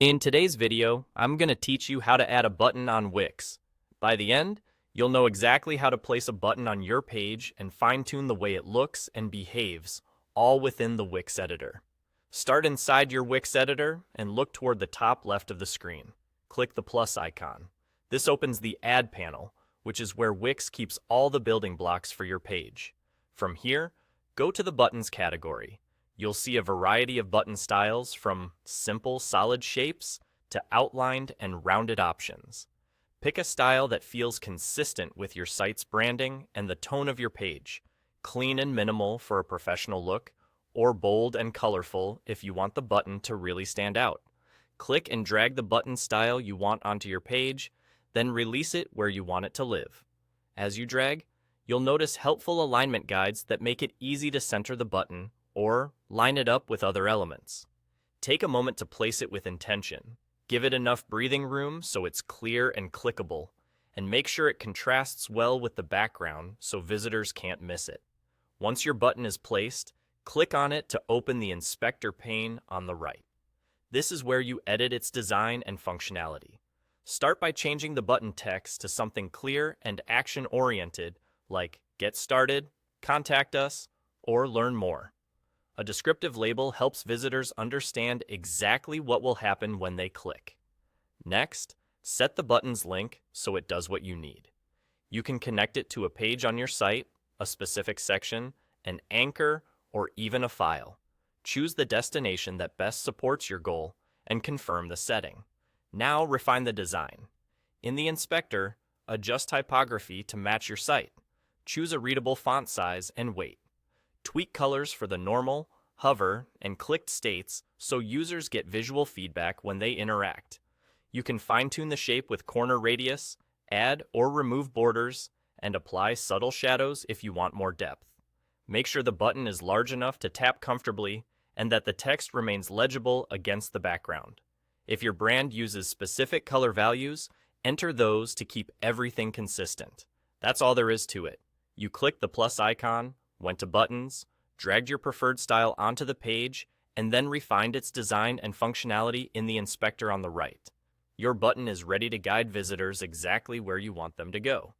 In today's video, I'm going to teach you how to add a button on Wix. By the end, you'll know exactly how to place a button on your page and fine-tune the way it looks and behaves, all within the Wix editor. Start inside your Wix editor and look toward the top left of the screen. Click the plus icon. This opens the Add panel, which is where Wix keeps all the building blocks for your page. From here, go to the Buttons category. You'll see a variety of button styles from simple solid shapes to outlined and rounded options. Pick a style that feels consistent with your site's branding and the tone of your page. Clean and minimal for a professional look, or bold and colorful if you want the button to really stand out. Click and drag the button style you want onto your page, then release it where you want it to live. As you drag, you'll notice helpful alignment guides that make it easy to center the button or line it up with other elements. Take a moment to place it with intention. Give it enough breathing room so it's clear and clickable, and make sure it contrasts well with the background so visitors can't miss it. Once your button is placed, click on it to open the inspector pane on the right. This is where you edit its design and functionality. Start by changing the button text to something clear and action-oriented like Get Started, Contact Us, or Learn More. A descriptive label helps visitors understand exactly what will happen when they click. Next, set the button's link so it does what you need. You can connect it to a page on your site, a specific section, an anchor, or even a file. Choose the destination that best supports your goal and confirm the setting. Now refine the design. In the inspector, adjust typography to match your site. Choose a readable font size and weight. Tweak colors for the normal, hover, and clicked states so users get visual feedback when they interact. You can fine-tune the shape with corner radius, add or remove borders, and apply subtle shadows if you want more depth. Make sure the button is large enough to tap comfortably and that the text remains legible against the background. If your brand uses specific color values, enter those to keep everything consistent. That's all there is to it. You click the plus icon, went to Buttons, dragged your preferred style onto the page, and then refined its design and functionality in the inspector on the right. Your button is ready to guide visitors exactly where you want them to go.